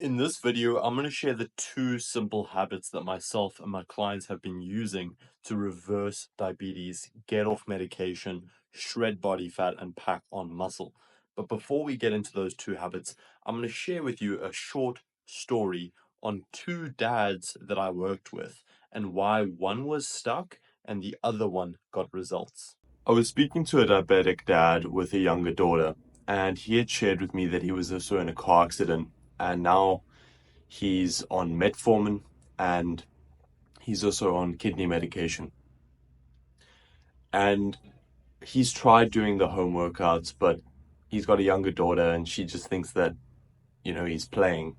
In this video, I'm going to share the two simple habits that myself and my clients have been using to reverse diabetes, get off medication, shred body fat, and pack on muscle. But before we get into those two habits, I'm going to share with you a short story on two dads that I worked with and why one was stuck and the other one got results. I was speaking to a diabetic dad with a younger daughter, and he had shared with me that he was also in a car accident, and now he's on metformin and he's also on kidney medication. And he's tried doing the home workouts, but he's got a younger daughter and she just thinks that, he's playing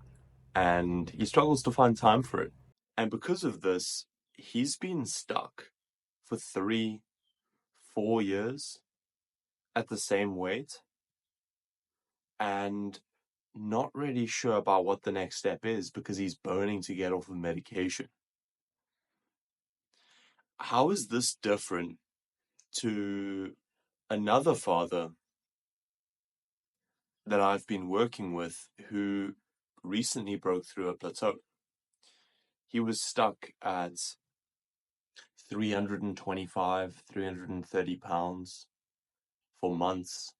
and he struggles to find time for it. And because of this, he's been stuck for 3, 4 years at the same weight and not really sure about what the next step is because he's burning to get off of medication. How is this different to another father that I've been working with who recently broke through a plateau? He was stuck at 325, 330 pounds for months.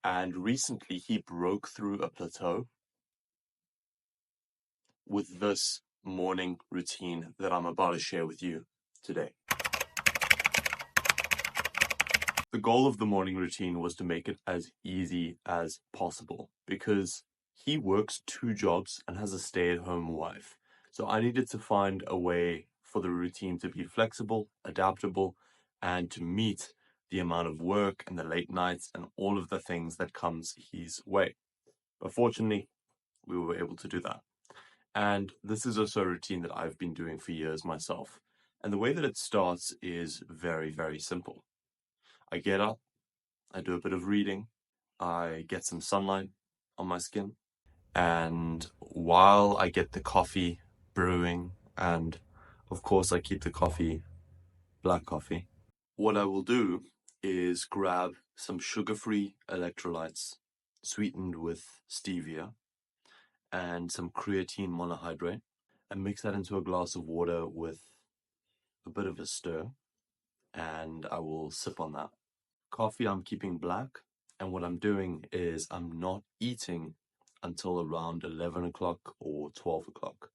And recently he broke through a plateau with this morning routine that I'm about to share with you today. The goal of the morning routine was to make it as easy as possible because he works 2 jobs and has a stay-at-home wife. So I needed to find a way for the routine to be flexible, adaptable, and to meet the amount of work and the late nights and all of the things that comes his way. But fortunately, we were able to do that. And this is also a routine that I've been doing for years myself. And the way that it starts is very, very simple. I get up, I do a bit of reading, I get some sunlight on my skin, and while I get the coffee brewing, and of course I keep the coffee black coffee, what I will do is grab some sugar-free electrolytes sweetened with stevia and some creatine monohydrate and mix that into a glass of water with a bit of a stir, and I will sip on that. Coffee I'm keeping black, and what I'm doing is I'm not eating until around 11 o'clock or 12 o'clock.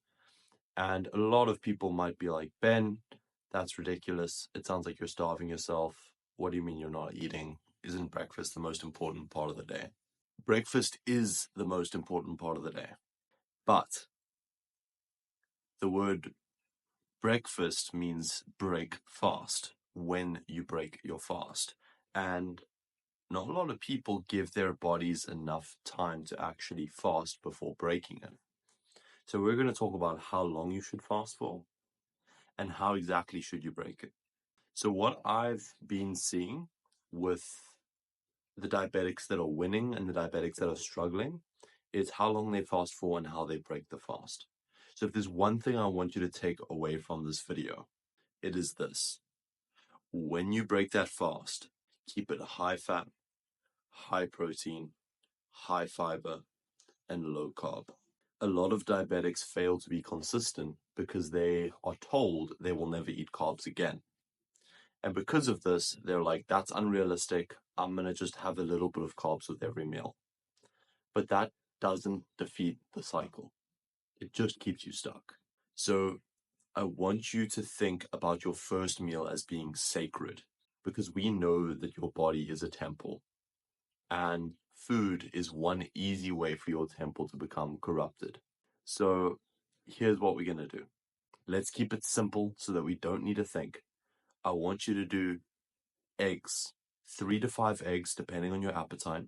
And a lot of people might be like, Ben, that's ridiculous. It sounds like you're starving yourself. What do you mean you're not eating? Isn't breakfast the most important part of the day? Breakfast is the most important part of the day. But the word breakfast means break fast, when you break your fast. And not a lot of people give their bodies enough time to actually fast before breaking it. So we're going to talk about how long you should fast for and how exactly should you break it. So what I've been seeing with the diabetics that are winning and the diabetics that are struggling is how long they fast for and how they break the fast. So if there's one thing I want you to take away from this video, it is this. When you break that fast, keep it high fat, high protein, high fiber, and low carb. A lot of diabetics fail to be consistent because they are told they will never eat carbs again. And because of this, they're like, that's unrealistic. I'm going to just have a little bit of carbs with every meal. But that doesn't defeat the cycle. It just keeps you stuck. So I want you to think about your first meal as being sacred because we know that your body is a temple. And food is one easy way for your temple to become corrupted. So here's what we're going to do. Let's keep it simple so that we don't need to think. I want you to do eggs, 3 to 5 eggs, depending on your appetite,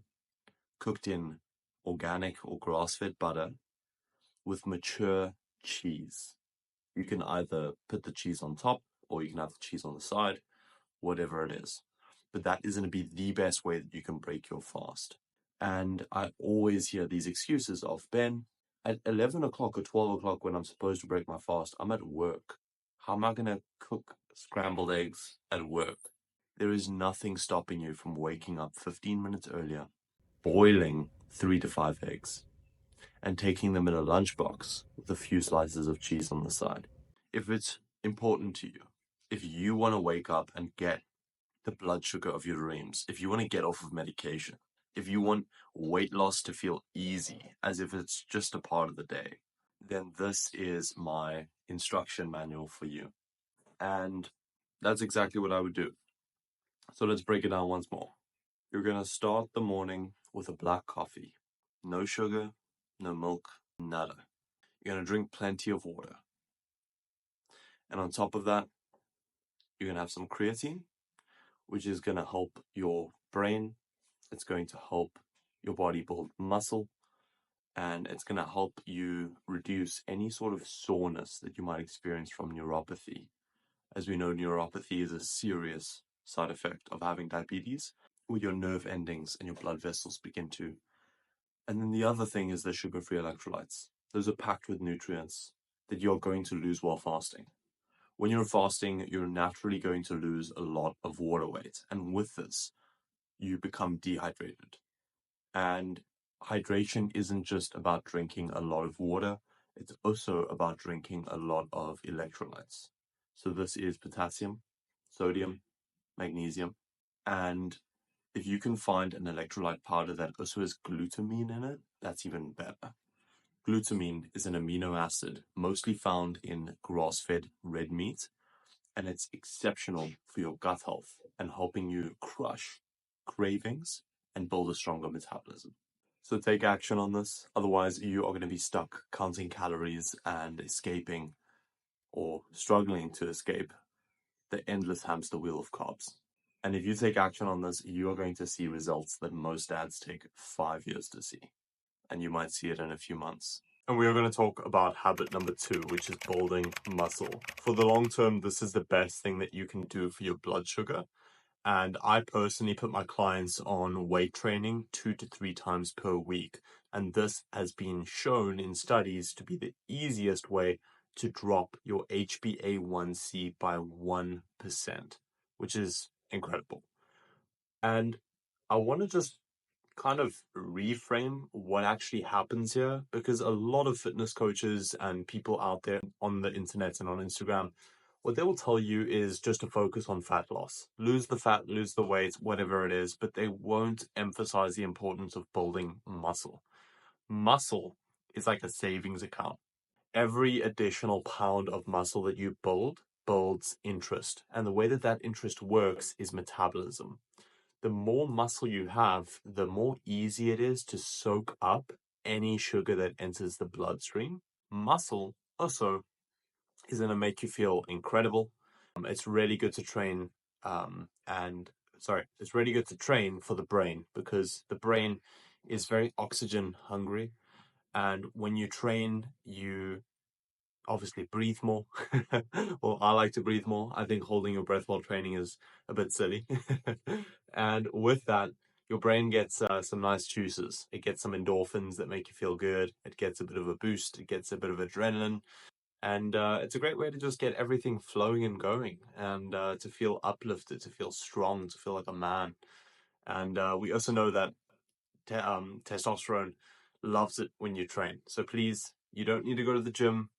cooked in organic or grass-fed butter with mature cheese. You can either put the cheese on top or you can have the cheese on the side, whatever it is. But that is going to be the best way that you can break your fast. And I always hear these excuses of, Ben, at 11 o'clock or 12 o'clock when I'm supposed to break my fast, I'm at work. How am I going to cook scrambled eggs at work? There is nothing stopping you from waking up 15 minutes earlier, boiling 3 to 5 eggs, and taking them in a lunchbox with a few slices of cheese on the side. If it's important to you, if you want to wake up and get the blood sugar of your dreams, if you want to get off of medication, if you want weight loss to feel easy, as if it's just a part of the day, then this is my instruction manual for you. And that's exactly what I would do. So let's break it down once more. You're going to start the morning with a black coffee. No sugar, no milk, nada. You're going to drink plenty of water. And on top of that, you're going to have some creatine, which is going to help your brain. It's going to help your body build muscle. And it's going to help you reduce any sort of soreness that you might experience from neuropathy. As we know, neuropathy is a serious side effect of having diabetes, where your nerve endings and your blood vessels begin to. And then the other thing is the sugar-free electrolytes. Those are packed with nutrients that you're going to lose while fasting. When you're fasting, you're naturally going to lose a lot of water weight. And with this, you become dehydrated. And hydration isn't just about drinking a lot of water, it's also about drinking a lot of electrolytes. So this is potassium, sodium, magnesium, and if you can find an electrolyte powder that also has glutamine in it, that's even better. Glutamine is an amino acid mostly found in grass-fed red meat, and it's exceptional for your gut health and helping you crush cravings and build a stronger metabolism. So take action on this, otherwise you are going to be stuck counting calories and escaping or struggling to escape the endless hamster wheel of carbs. And if you take action on this, you are going to see results that most dads take 5 years to see. And you might see it in a few months. And we are going to talk about habit number 2, which is building muscle. For the long term, this is the best thing that you can do for your blood sugar. And I personally put my clients on weight training 2 to 3 times per week. And this has been shown in studies to be the easiest way to drop your HbA1c by 1%, which is incredible. And I want to just kind of reframe what actually happens here, because a lot of fitness coaches and people out there on the internet and on Instagram, what they will tell you is just to focus on fat loss. Lose the fat, lose the weight, whatever it is, but they won't emphasize the importance of building muscle. Muscle is like a savings account. Every additional pound of muscle that you build builds interest. And the way that that interest works is metabolism. The more muscle you have, the more easy it is to soak up any sugar that enters the bloodstream. Muscle also is going to make you feel incredible. It's really good to train, it's really good to train for the brain, because the brain is very oxygen hungry. And when you train, you obviously breathe more. Well, I like to breathe more. I think holding your breath while training is a bit silly. And with that, your brain gets some nice juices. It gets some endorphins that make you feel good. It gets a bit of a boost. It gets a bit of adrenaline. And it's a great way to just get everything flowing and going, and to feel uplifted, to feel strong, to feel like a man. And we also know that testosterone loves it when you train. So please, you don't need to go to the gym.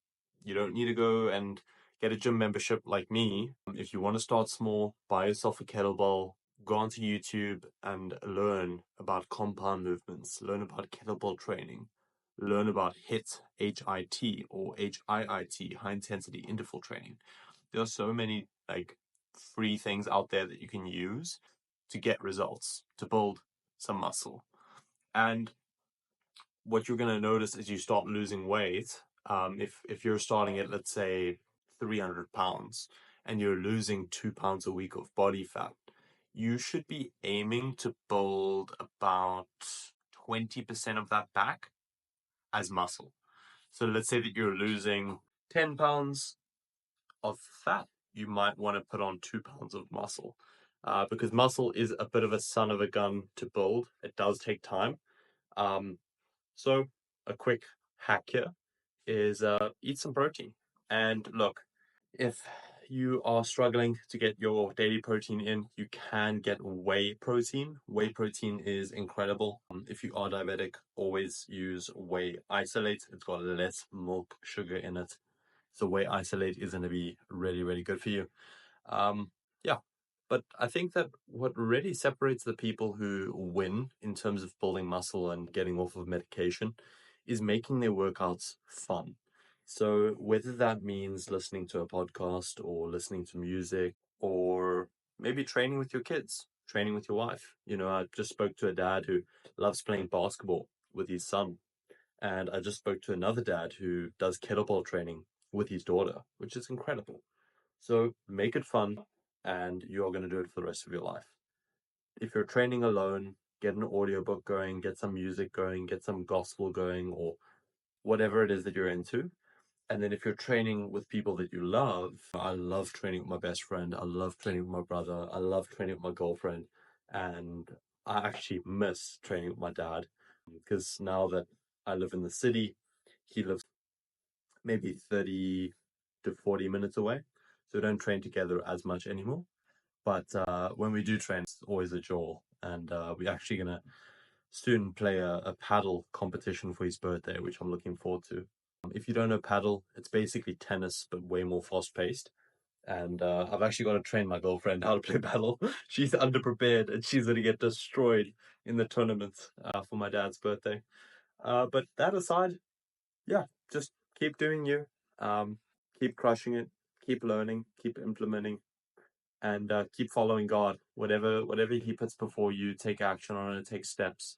You don't need to go and get a gym membership like me. If you want to start small, buy yourself a kettlebell, go onto YouTube and learn about compound movements, learn about kettlebell training, learn about HIIT, HIT or HIIT, high intensity interval training. There are so many like free things out there that you can use to get results, to build some muscle. And what you're going to notice as you start losing weight, if you're starting at, let's say, 300 pounds and you're losing 2 pounds a week of body fat, you should be aiming to build about 20% of that back as muscle. So let's say that you're losing 10 pounds of fat, you might want to put on 2 pounds of muscle, because muscle is a bit of a son of a gun to build. It does take time. So a quick hack here is eat some protein. And look, if you are struggling to get your daily protein in, you can get whey protein. Whey protein is incredible. If you are diabetic, always use whey isolate. It's got less milk sugar in it. So whey isolate is going to be really, really good for you. Yeah, but I think that what really separates the people who win in terms of building muscle and getting off of medication is making their workouts fun. So whether that means listening to a podcast or listening to music or maybe training with your kids, training with your wife. I just spoke to a dad who loves playing basketball with his son. And I just spoke to another dad who does kettlebell training with his daughter, which is incredible. So make it fun, and you're going to do it for the rest of your life. If you're training alone, get an audiobook going, get some music going, get some gospel going, or whatever it is that you're into. And then if you're training with people that you love, I love training with my best friend. I love training with my brother. I love training with my girlfriend. And I actually miss training with my dad because now that I live in the city, he lives maybe 30 to 40 minutes away. So we don't train together as much anymore. But when we do train, it's always a joy. And we're actually going to soon play a paddle competition for his birthday, which I'm looking forward to. If you don't know paddle, it's basically tennis, but way more fast paced. And I've actually got to train my girlfriend how to play paddle. She's underprepared and she's going to get destroyed in the tournament for my dad's birthday. But that aside, yeah, just keep doing you. Um, keep crushing it. Keep learning. Keep implementing. And keep following God. Whatever He puts before you, take action on it. Take steps.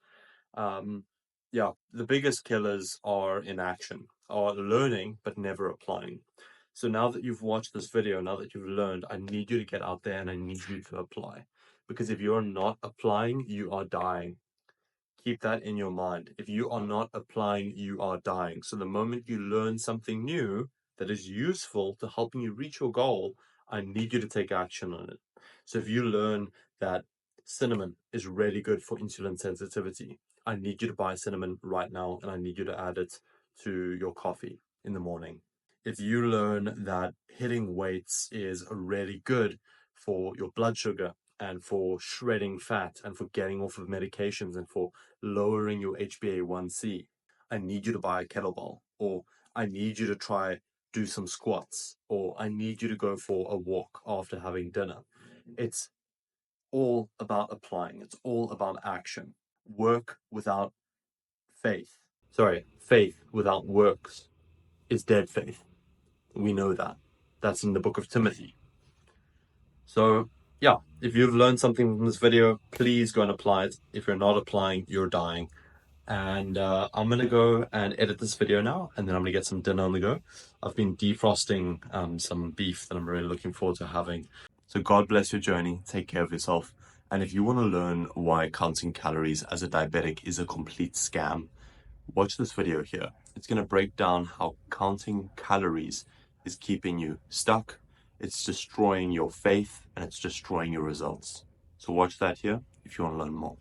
Um, yeah, the biggest killers are inaction, are learning but never applying. So now that you've watched this video, now that you've learned, I need you to get out there and I need you to apply. Because if you're not applying, you are dying. Keep that in your mind. If you are not applying, you are dying. So the moment you learn something new that is useful to helping you reach your goal, I need you to take action on it. So if you learn that cinnamon is really good for insulin sensitivity, I need you to buy cinnamon right now and I need you to add it to your coffee in the morning. If you learn that hitting weights is really good for your blood sugar and for shredding fat and for getting off of medications and for lowering your HbA1c, I need you to buy a kettlebell, or I need you to try do some squats, or I need you to go for a walk after having dinner. It's all about applying. It's all about action. Work without faith. Sorry, faith without works is dead faith. We know that. That's in the book of Timothy. So, yeah, if you've learned something from this video, please go and apply it. If you're not applying, you're dying. And I'm going to go and edit this video now, and then I'm going to get some dinner on the go. I've been defrosting some beef that I'm really looking forward to having. So God bless your journey. Take care of yourself. And if you want to learn why counting calories as a diabetic is a complete scam, watch this video here. It's going to break down how counting calories is keeping you stuck. It's destroying your faith and it's destroying your results. So watch that here if you want to learn more.